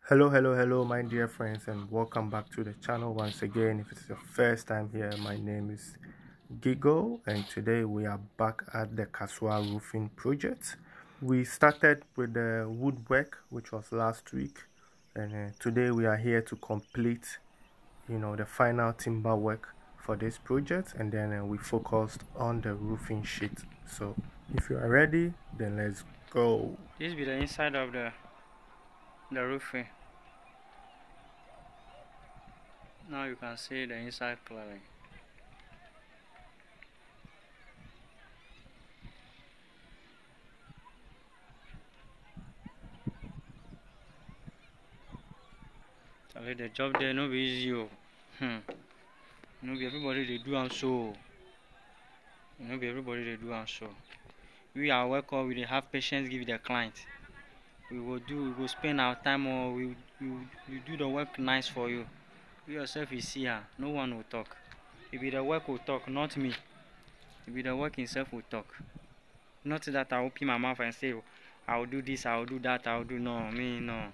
Hello, my dear friends, and welcome back to the channel once again. If it's your first time here, my name is Gigo, and today we are back at the Kasoa roofing project. We started with the woodwork, which was last week, and today we are here to complete, the final timber work for this project, and then we focused on the roofing sheet. So, if you are ready, then let's go. This be the inside of the roofing. Now you can see the inside clearly. Tell you the job there no be easy. No be everybody they do and so. No be everybody they do and so. We are worker, we have patience give the client. We will spend our time or we do the work nice for you. You yourself you see her, no one will talk. It be the work will talk, not me. It be the work himself will talk. Not that I open my mouth and say I will do this, I will do that, I will do no, me no.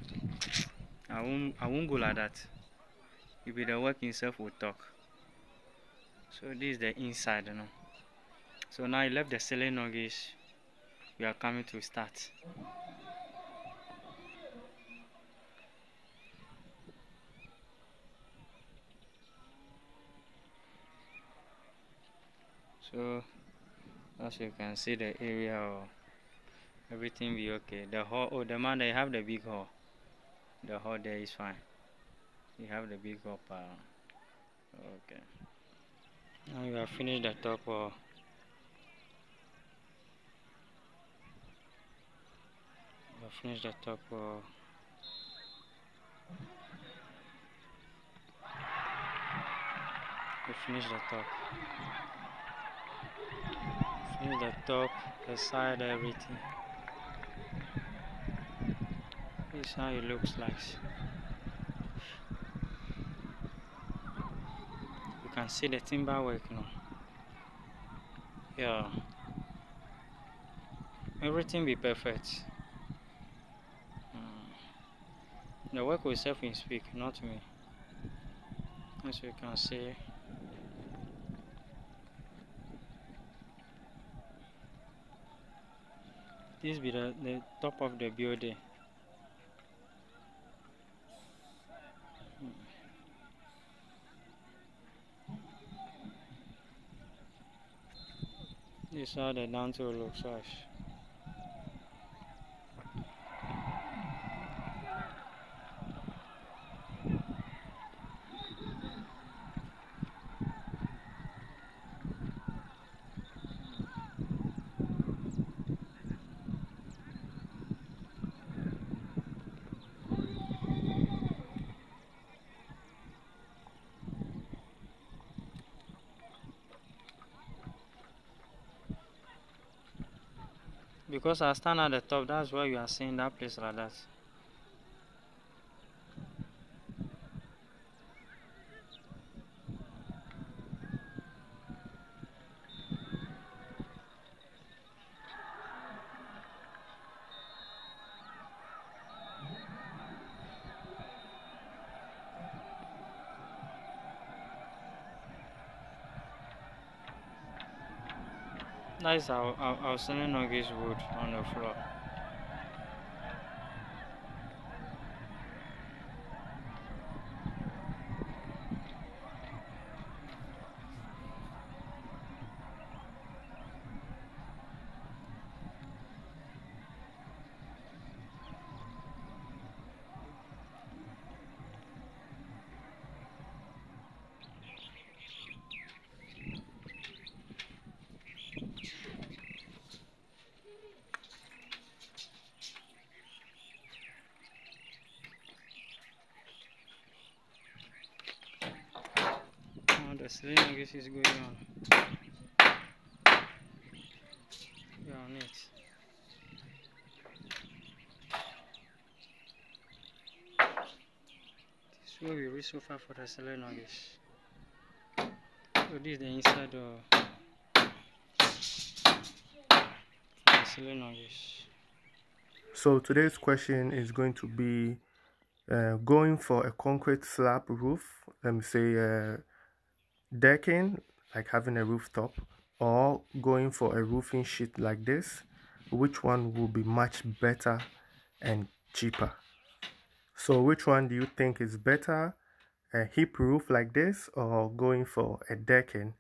I won't go like that. It be the work himself will talk. So this is the inside, So now you left the ceiling nuggets. We are coming to start. So as you can see the area or everything be okay. The hall, oh the man they have the big hall. The hall there is fine. You have the big hall okay. Now you have finished the top you have finished the top you finish the top. Finish the top, the side, everything. This is how it looks like. You can see the timber work now. Yeah. Everything be perfect. The work will self speak, not me. As you can see. This be the top of the building. This is how the downtown looks like. Because I stand at the top, that's why you are seeing that place like that. That is our ceiling nuggets wood on the floor. The ceiling nuggets is going on. Yeah, on it. This will be really so far for the ceiling nuggets. So this is the inside of the ceiling nuggets. So today's question is going to be, Going for a concrete slab roof, let me say decking, like having a rooftop, or going for a roofing sheet like this, which one will be much better and cheaper? So which one do you think is better, a hip roof like this or going for a decking?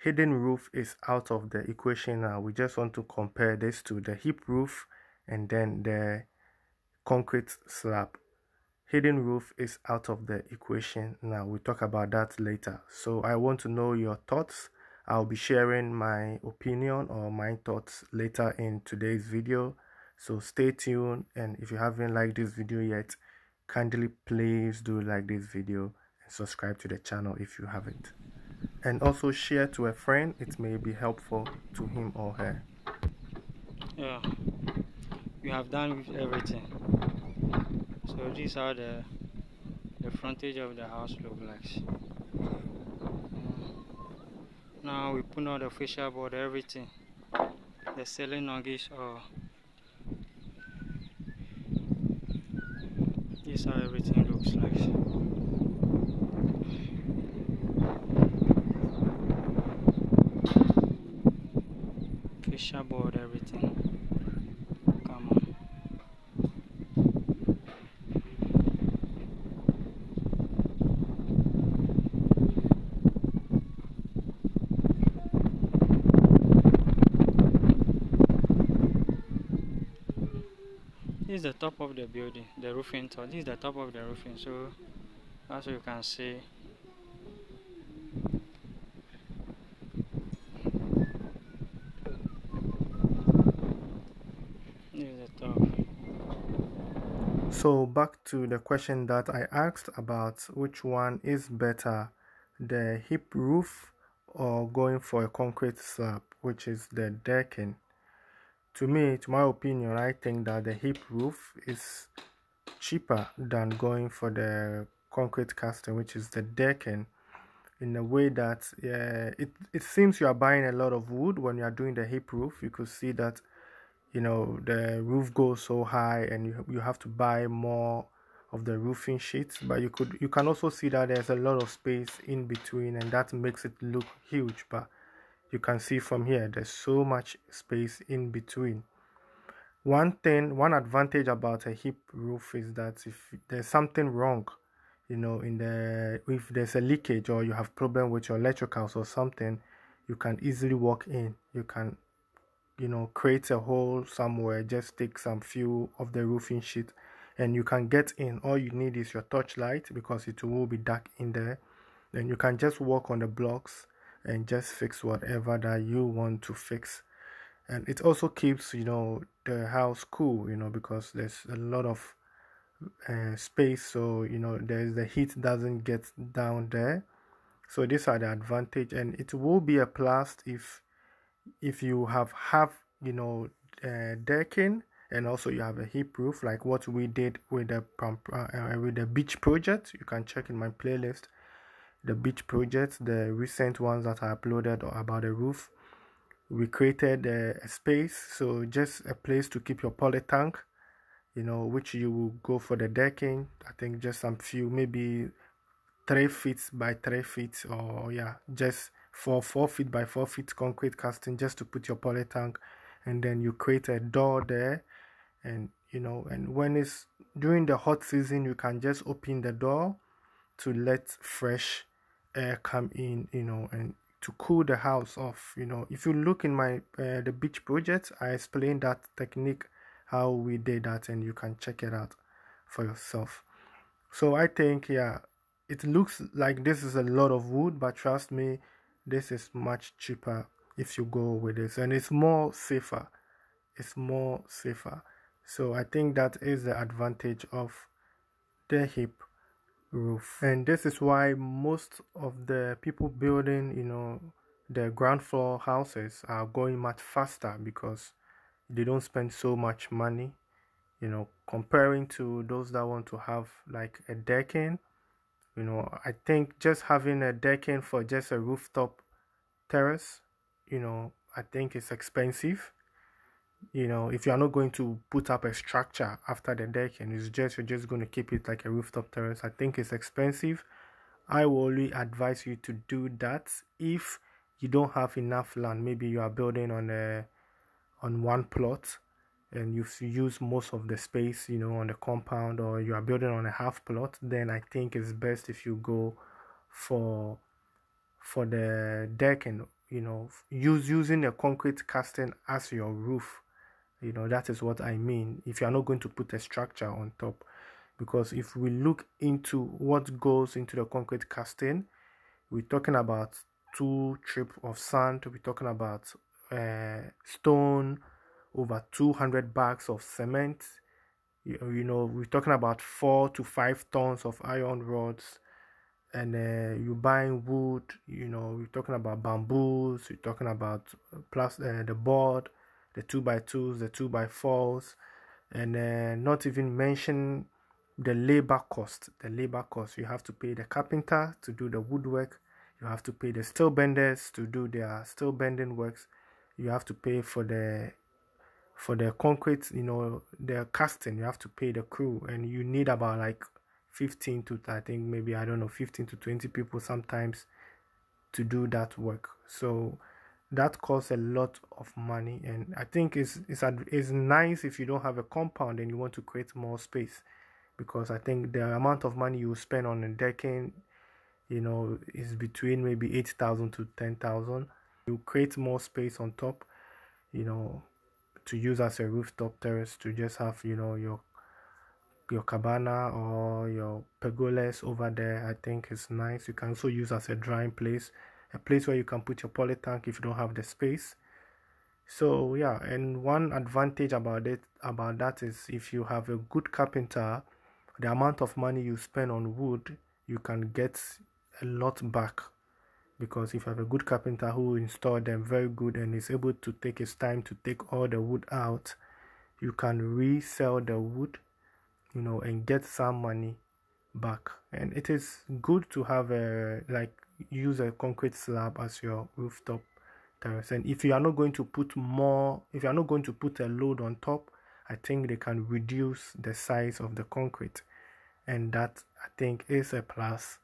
Hidden roof is out of the equation now. We just want to compare this to the hip roof and then the concrete slab. Hidden roof is out of the equation now. We'll talk about that later. So I want to know your thoughts. I'll be sharing my opinion or my thoughts later in today's video. So stay tuned, and if you haven't liked this video yet, kindly please do like this video and subscribe to the channel if you haven't. And also share to a friend, it may be helpful to him or her. Yeah, we have done with everything. So these are the frontage of the house look like. Now we put on the facial board, everything, the ceiling nuggets, or this how everything looks like. Facial board, everything. Come on. This is the top of the building, the roofing top. This is the top of the roofing, so as you can see, this is the top. So back to the question that I asked about which one is better, the hip roof or going for a concrete slab, which is the decking. To me, to my opinion, I think that the hip roof is cheaper than going for the concrete casting, which is the decking, in a way that it seems you are buying a lot of wood when you are doing the hip roof. You could see that the roof goes so high and you have to buy more of the roofing sheets, but you can also see that there's a lot of space in between, and that makes it look huge. But you can see from here there's so much space in between. One advantage about a hip roof is that if there's something wrong, if there's a leakage or you have problem with your electricals or something, you can easily walk in. You can create a hole somewhere, just take some few of the roofing sheet and you can get in. All you need is your torchlight because it will be dark in there. Then you can just walk on the blocks and just fix whatever that you want to fix. And it also keeps the house cool, because there's a lot of space, so there's the heat doesn't get down there. So these are the advantage, and it will be a plus if you have decking and also you have a hip roof, like what we did with the beach project. You can check in my playlist the beach project, the recent ones that I uploaded about the roof. We created a space, so just a place to keep your poly tank, which you will go for the decking. I think just some few, maybe 3 feet by 3 feet, or just 4 feet by 4 feet concrete casting, just to put your poly tank. And then you create a door there, and and when it's during the hot season, you can just open the door to let fresh air come in, and to cool the house off. If you look in my the beach project, I explained that technique, how we did that, and you can check it out for yourself. So I think it looks like this is a lot of wood, but trust me, this is much cheaper if you go with this, and it's more safer. So I think that is the advantage of the hip roof. And this is why most of the people building the ground floor houses are going much faster, because they don't spend so much money, comparing to those that want to have like a decking. I think just having a decking for just a rooftop terrace, I think it's expensive. if you are not going to put up a structure after the decking, you're just going to keep it like a rooftop terrace, I think it's expensive. I will only advise you to do that if you don't have enough land. Maybe you are building on one plot and you use most of the space, on the compound, or you are building on a half plot. Then I think it's best if you go for the deck and using a concrete casting as your roof. That is what I mean. If you are not going to put a structure on top, because if we look into what goes into the concrete casting, we're talking about 2 trips of sand, we're talking about stone, over 200 bags of cement, we're talking about 4 to 5 tons of iron rods, and you're buying wood, we're talking about bamboos, we're talking about plus the board, the 2x2s, the 2x4s, and not even mention the labor cost. You have to pay the carpenter to do the woodwork, you have to pay the steel benders to do their steel bending works, you have to pay for the concrete, the casting, you have to pay the crew, and you need about like 15 to, I think, maybe, I don't know, 15 to 20 people sometimes to do that work. So that costs a lot of money, and I think it's nice if you don't have a compound and you want to create more space, because I think the amount of money you spend on a decking, is between maybe 8,000 to 10,000. You create more space on top, to use as a rooftop terrace, to just have your cabana or your pergolas over there. I think it's nice. You can also use as a drying place, a place where you can put your poly tank if you don't have the space. So yeah, and one advantage about that is if you have a good carpenter, the amount of money you spend on wood, you can get a lot back, because if you have a good carpenter who installed them very good and is able to take his time to take all the wood out, you can resell the wood, and get some money back. And it is good to have use a concrete slab as your rooftop terrace. And if you are not going to put a load on top, I think they can reduce the size of the concrete, and that, I think, is a plus.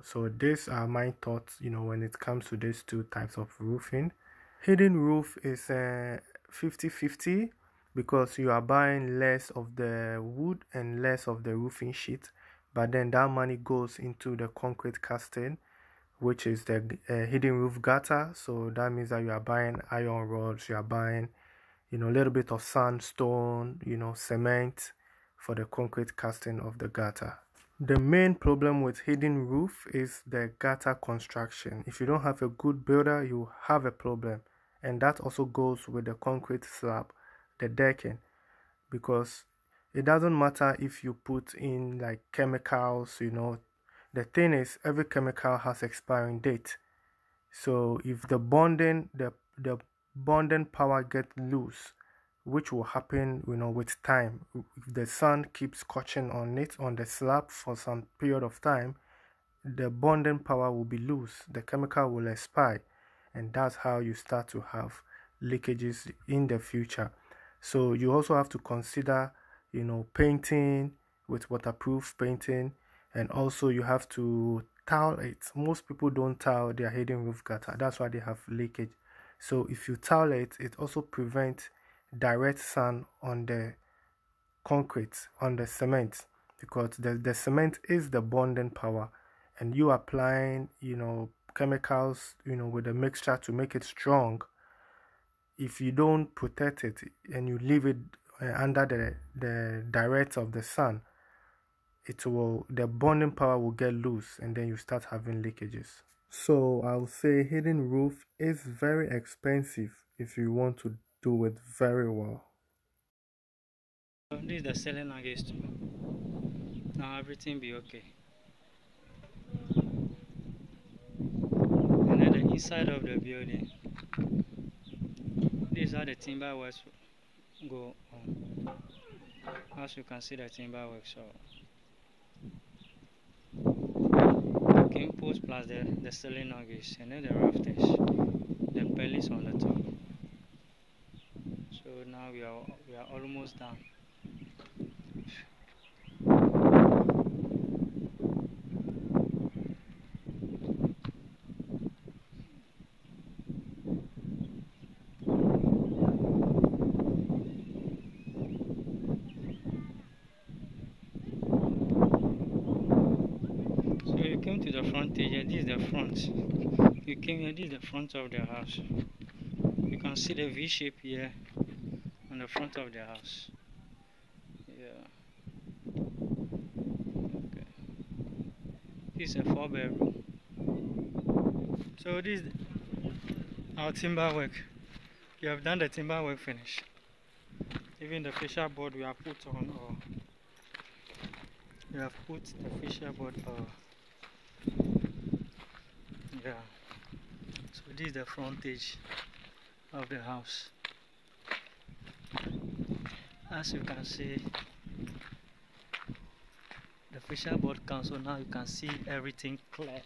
So these are my thoughts, when it comes to these two types of roofing. Hidden roof is 50-50, because you are buying less of the wood and less of the roofing sheet, but then that money goes into the concrete casting, which is the hidden roof gutter. So that means that you are buying iron rods, you are buying a little bit of sandstone, cement for the concrete casting of the gutter. The main problem with hidden roof is the gutter construction. If you don't have a good builder, you have a problem, and that also goes with the concrete slab, the decking, because it doesn't matter if you put in like chemicals. The thing is, every chemical has expiring date. So if the bonding power gets loose, which will happen with time, if the sun keeps scorching on the slab for some period of time, the bonding power will be loose, the chemical will expire, and that's how you start to have leakages in the future. So you also have to consider painting with waterproof painting, and also you have to tile it. Most people don't tile their hidden roof gutter, that's why they have leakage. So if you tile it, it also prevents direct sun on the concrete, on the cement, because the cement is the bonding power, and you applying chemicals with the mixture to make it strong. If you don't protect it and you leave it under the direct of the sun, the bonding power will get loose, and then you start having leakages. So I'll say hidden roof is very expensive if you want to do it very well. This is the selling against you. Now everything be okay. And then the inside of the building, these are the timber works go on. As you can see, the timber works. So king post plus the ceiling nuggets, and then the rafters, the pellets on the top. So So now we are almost done. So you came to the front here. This is the front. You came here. This is the front of the house. You can see the V shape here on the front of the house. Yeah. Okay. This is a 4-bedroom. So this is our timber work. We have done the timber work finish. Even the fascia board we have put on, or we have put the fascia board. Yeah. So this is the frontage of the house. As you can see, the fascia board comes, so now you can see everything clear.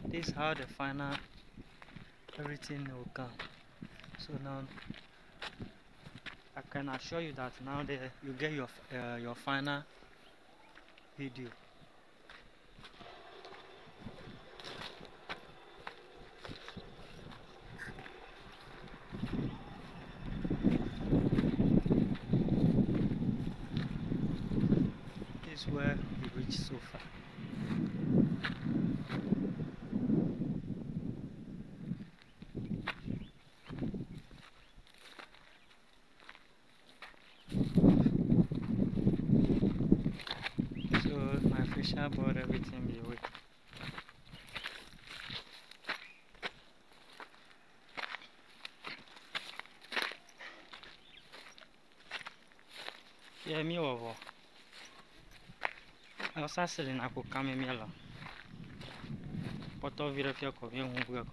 This is how the final everything will come. So now I can assure you that now you get your final video. This is where we reached so far. So my fascia board, everything be away. Yeah, me over. I was asking I could come in here. But of it, if you're coming, won't work.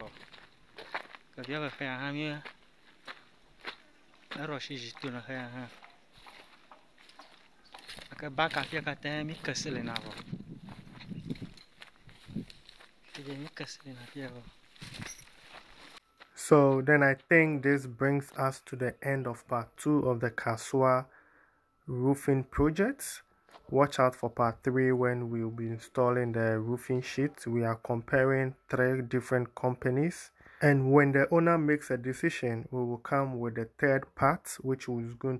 If you have a fair ham here, I rush is to the hair. I can back up your cat, me castle in our. So then I think this brings us to the end of part 2 of the Kasoa roofing projects. Watch out for part 3 when we'll be installing the roofing sheets. We are comparing 3 different companies, and when the owner makes a decision, we will come with the third part, which is going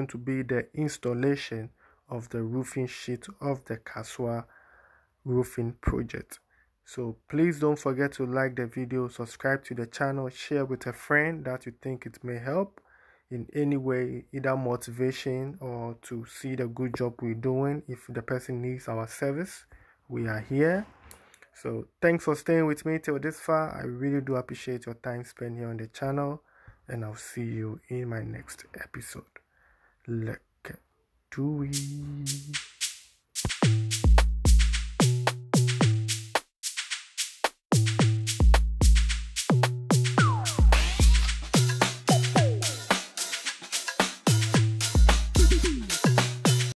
to be the installation of the roofing sheet of the Kasoa roofing project. So please don't forget to like the video, subscribe to the channel, share with a friend that you think it may help in any way, either motivation or to see the good job we're doing. If the person needs our service, we are here. So thanks for staying with me till this far. I really do appreciate your time spent here on the channel, and I'll see you in my next episode. Let's do it.